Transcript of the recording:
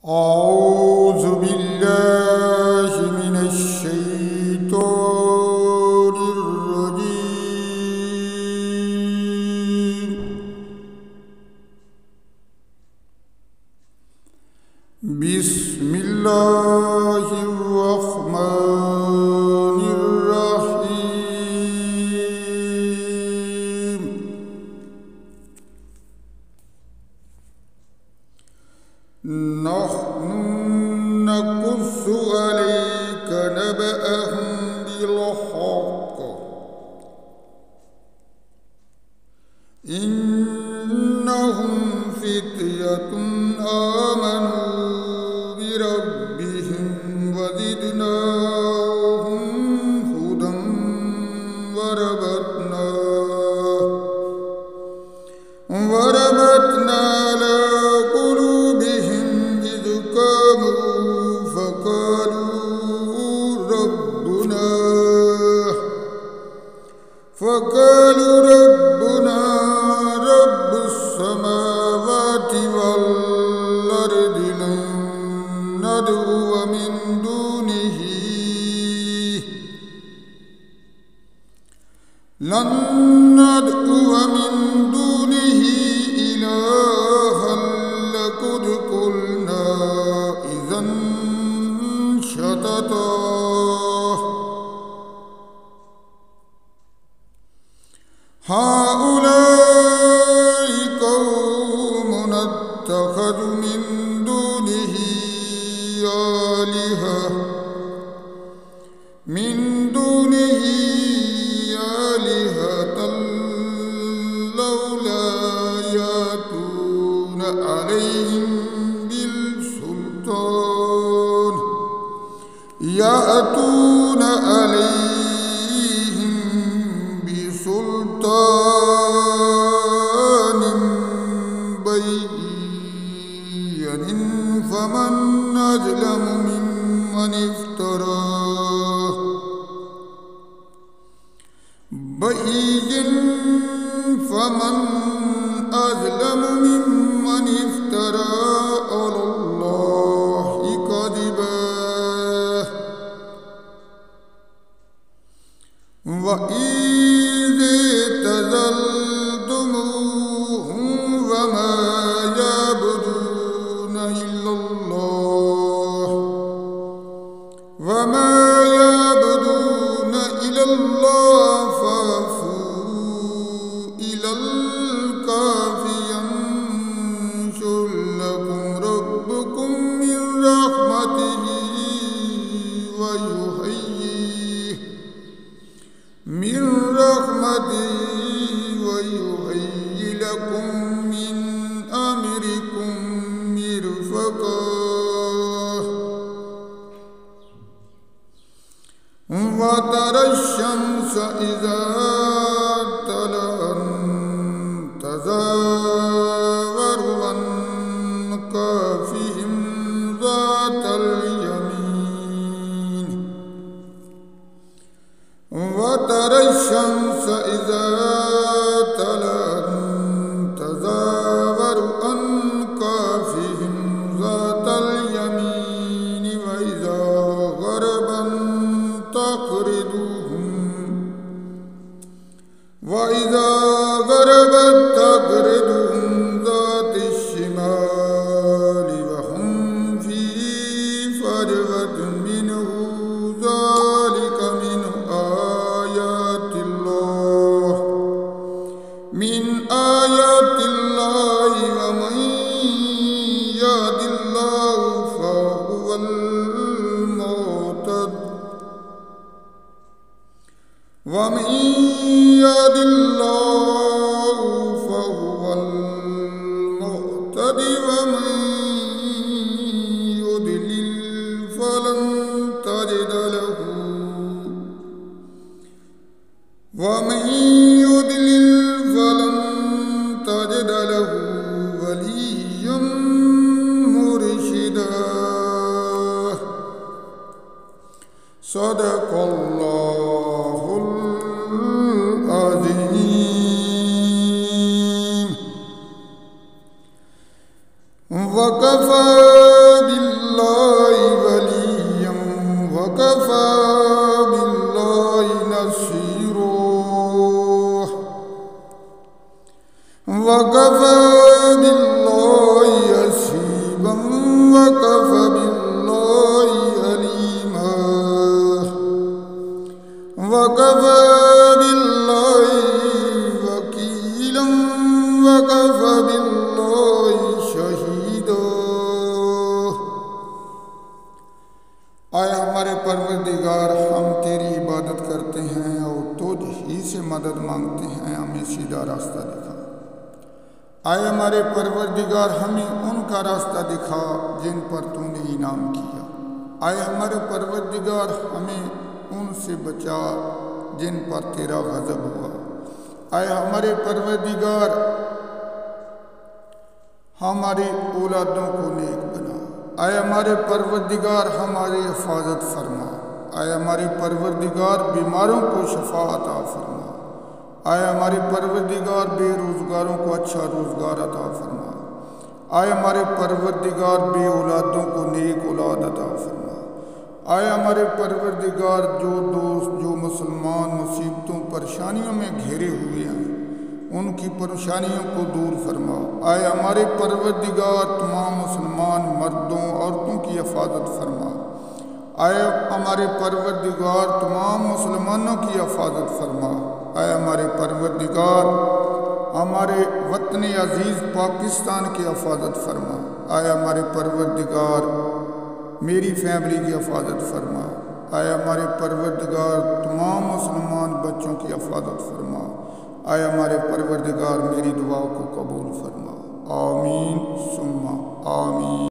أعوذ بالله من الشيطان الرجيم. بسم الله الرحمن الرحيم. نحن نقص عليك نبأهم بالحق إنهم فتية آمنوا بربهم وزدناهم هدى وربطنا على قلوبهم إذ قاموا فقالوا ربنا رب السماوات والأرض لن ندعو من دونه إلها لقد قلنا إذا شططا. هؤلاء قوم اتخذوا من دونه آلهة لولا يأتون عليهم بسلطان بين فمن أظلم ممن افترى على الله كذبا. وإذ اعتزلتموهم وما يعبدون إلا الله فأوفوا إلى الكهف ينشر لكم ربكم من رحمته ويهيئ لكم من أمركم مرفقا. وترى الشمس إذا طلعت تزاور عن كهفهم ذات اليمين وإذا غربت تقرضهم ذات الشمال وهم في فجوة منه. ذلك من آيات الله ومن يهد الله فهو المهتد ومن يضلل فلن تجد له وليا مرشدا. صدق الله العظيم. وكفى वकफ़ा बिल्लाहि नसीरा वकफ़ा बिल्लाहि हसीबा वकफ़ा बिल्लाहि अलीमा वकफ़ा बिल्लाहि वकीला वकफ़ा बिल्लाहि शहीदा। आए हमारे परवरदिगार, हम तेरी इबादत करते हैं और तुझ ही से मदद मांगते हैं, हमें सीधा रास्ता दिखा। आए हमारे परवरदिगार, हमें उनका रास्ता दिखा जिन पर तूने इनाम किया। आए हमारे परवरदिगार, हमें उनसे बचा जिन पर तेरा गज़ब हुआ। आए हमारे परवरदिगार, हमारी औलादों को नेक बना। आए हमारे परवरदिगार, हमारी हिफाजत फरमा। आए हमारे परवरदिगार, बीमारों को शफा अता फरमा। आए हमारे परवरदिगार, बेरोज़गारों को अच्छा रोज़गार अता फरमा। आए हमारे परवरदिगार, बे औलादों को नेक औलाद अता फरमा। आए हमारे परवरदिगार, जो दोस्त जो मुसलमान मुसीबतों परेशानियों में घिरे हुए हैं, उनकी परेशानियों को दूर फरमा। आए हमारे परवरदिगार, तमाम मुसलमान मर्दों औरतों की हिफाजत फरमा। आए हमारे परवरदिगार, तमाम मुसलमानों की हिफाजत फरमा। आए हमारे परवरदिगार, हमारे वतन अजीज़ पाकिस्तान की हिफाजत फरमा। आए हमारे परवरदिगार, मेरी फैमिली की हिफाजत फरमा। आए हमारे परवरदिगार, तमाम मुसलमान बच्चों की हिफाजत फरमा। आए हमारे परवरदिगार, मेरी दुआ को कबूल फरमा। आमीन सुम्मा आमीन।